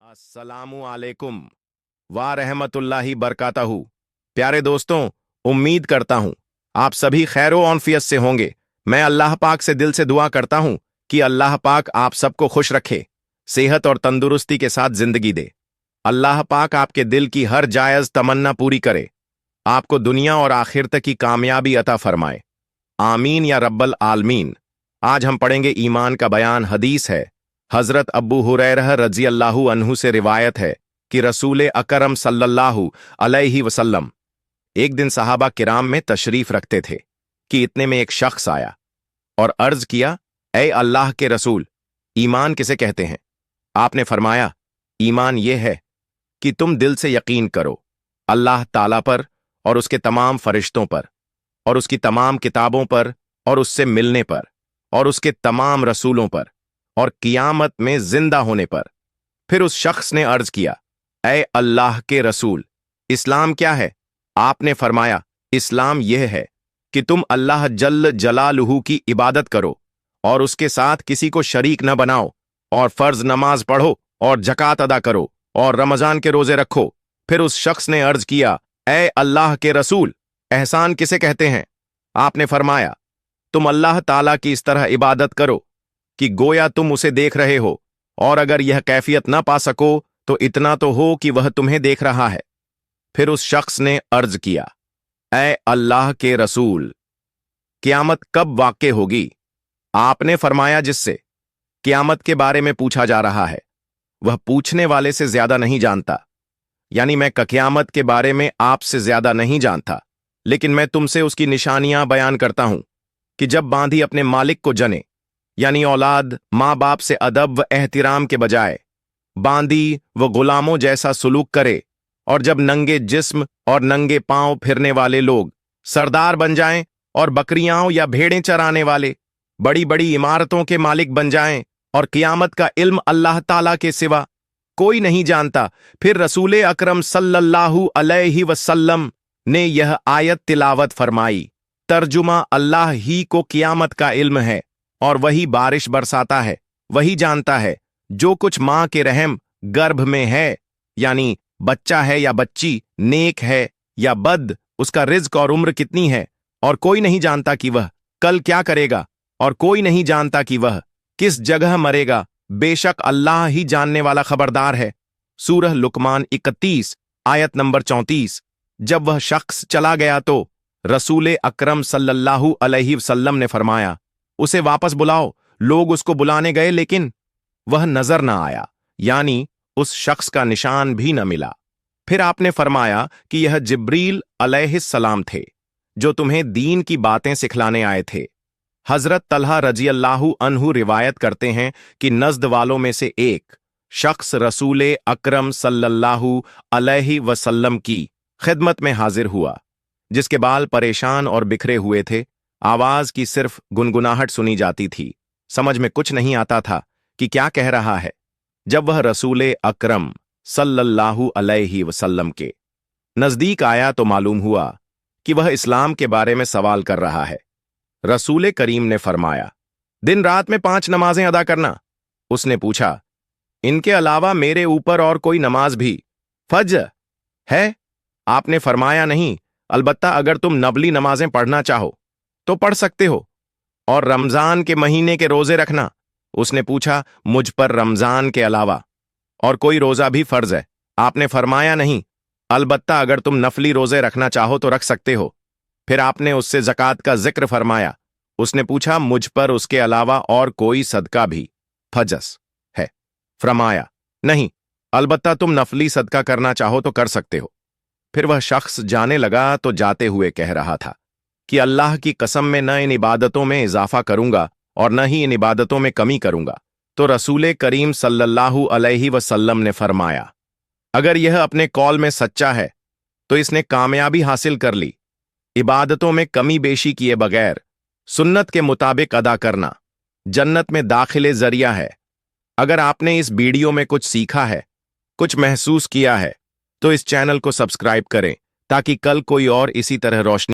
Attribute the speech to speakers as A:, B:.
A: अस्सलामु अलैकुम व रहमतुल्लाहि बरकातहू। प्यारे दोस्तों, उम्मीद करता हूं आप सभी खैरो औफियत से होंगे। मैं अल्लाह पाक से दिल से दुआ करता हूं कि अल्लाह पाक आप सबको खुश रखे, सेहत और तंदुरुस्ती के साथ जिंदगी दे। अल्लाह पाक आपके दिल की हर जायज तमन्ना पूरी करे, आपको दुनिया और आखिरत की कामयाबी अता फरमाए। आमीन या रब्बल आलमीन। आज हम पढ़ेंगे ईमान का बयान। हदीस है, हजरत अब्बू हुरैरह रजी अल्लाहु अन्हु से रिवायत है कि रसूल अकरम सल्लल्लाहु अलैहि वसल्लम एक दिन सहाबा किराम में तशरीफ रखते थे कि इतने में एक शख्स आया और अर्ज किया, ए अल्लाह के रसूल, ईमान किसे कहते हैं? आपने फरमाया, ईमान यह है कि तुम दिल से यकीन करो अल्लाह ताला पर और उसके तमाम फरिश्तों पर और उसकी तमाम किताबों पर और उससे मिलने पर और उसके तमाम रसूलों पर और कियामत में जिंदा होने पर। फिर उस शख्स ने अर्ज किया, ए अल्लाह के रसूल, इस्लाम क्या है? आपने फरमाया, इस्लाम यह है कि तुम अल्लाह जल्ल जलालुहू की इबादत करो और उसके साथ किसी को शरीक न बनाओ और फर्ज नमाज पढ़ो और जकात अदा करो और रमजान के रोजे रखो। फिर उस शख्स ने अर्ज किया, ए अल्लाह के रसूल, एहसान किसे कहते हैं? आपने फरमाया, तुम अल्लाह ताला की इस तरह इबादत करो कि गोया तुम उसे देख रहे हो, और अगर यह कैफियत न पा सको तो इतना तो हो कि वह तुम्हें देख रहा है। फिर उस शख्स ने अर्ज किया, ए अल्लाह के रसूल, क़यामत कब वाक़े होगी? आपने फरमाया, जिससे क़यामत के बारे में पूछा जा रहा है वह पूछने वाले से ज्यादा नहीं जानता। यानी मैं क़यामत के बारे में आपसे ज्यादा नहीं जानता, लेकिन मैं तुमसे उसकी निशानियां बयान करता हूं कि जब बांधी अपने मालिक को जने, यानी औलाद माँ बाप से अदब व एहतिराम के बजाय बांदी व गुलामों जैसा सुलूक करे, और जब नंगे जिस्म और नंगे पांव फिरने वाले लोग सरदार बन जाएं और बकरियां या भेड़ें चराने वाले बड़ी बड़ी इमारतों के मालिक बन जाएं और क़यामत का इल्म अल्लाह ताला के सिवा कोई नहीं जानता। फिर रसूल अकरम सल्लल्लाहु अलैहि वसल्लम ने यह आयत तिलावत फरमाई। तर्जुमा, अल्लाह ही को क़यामत का इल्म है और वही बारिश बरसाता है, वही जानता है जो कुछ माँ के रहम गर्भ में है, यानी बच्चा है या बच्ची, नेक है या बद, उसका रिज्क और उम्र कितनी है, और कोई नहीं जानता कि वह कल क्या करेगा, और कोई नहीं जानता कि वह किस जगह मरेगा। बेशक अल्लाह ही जानने वाला खबरदार है। सूरह लुकमान 31 आयत नंबर 34। जब वह शख्स चला गया तो रसूल अकरम सल्लल्लाहु अलैहि वसल्लम ने फरमाया, उसे वापस बुलाओ। लोग उसको बुलाने गए लेकिन वह नजर न आया, यानी उस शख्स का निशान भी न मिला। फिर आपने फरमाया कि यह जिब्रील अलैहिस्सलाम थे जो तुम्हें दीन की बातें सिखलाने आए थे। हजरत तलहा रजी अल्लाहु अन्हु रिवायत करते हैं कि नज़द वालों में से एक शख्स रसूल अकरम सल्लल्लाहु अलैहि वसल्लम की खिदमत में हाजिर हुआ, जिसके बाल परेशान और बिखरे हुए थे। आवाज की सिर्फ गुनगुनाहट सुनी जाती थी, समझ में कुछ नहीं आता था कि क्या कह रहा है। जब वह रसूल अकरम सल्लल्लाहु अलैहि वसल्लम के नजदीक आया तो मालूम हुआ कि वह इस्लाम के बारे में सवाल कर रहा है। रसूल करीम ने फरमाया, दिन रात में 5 नमाजें अदा करना। उसने पूछा, इनके अलावा मेरे ऊपर और कोई नमाज भी फज्र है? आपने फरमाया, नहीं, अलबत्ता अगर तुम नबली नमाजें पढ़ना चाहो तो पढ़ सकते हो। और रमजान के महीने के रोजे रखना। उसने पूछा, मुझ पर रमजान के अलावा और कोई रोजा भी फर्ज है? आपने फरमाया, नहीं, अलबत्ता अगर तुम नफली रोजे रखना चाहो तो रख सकते हो। फिर आपने उससे ज़कात का जिक्र फरमाया। उसने पूछा, मुझ पर उसके अलावा और कोई सदका भी फजस है? फरमाया, नहीं, अलबत्ता तुम नफली सदका करना चाहो तो कर सकते हो। फिर वह शख्स जाने लगा तो जाते हुए कह रहा था कि अल्लाह की कसम में न इन इबादतों में इजाफा करूंगा और न ही इन इबादतों में कमी करूंगा। तो रसूल करीम सल्लल्लाहु अलैहि वसल्लम ने फरमाया, अगर यह अपने कौल में सच्चा है तो इसने कामयाबी हासिल कर ली। इबादतों में कमी बेशी किए बगैर सुन्नत के मुताबिक अदा करना जन्नत में दाखिले जरिया है। अगर आपने इस वीडियो में कुछ सीखा है, कुछ महसूस किया है, तो इस चैनल को सब्सक्राइब करें ताकि कल कोई और इसी तरह रोशनी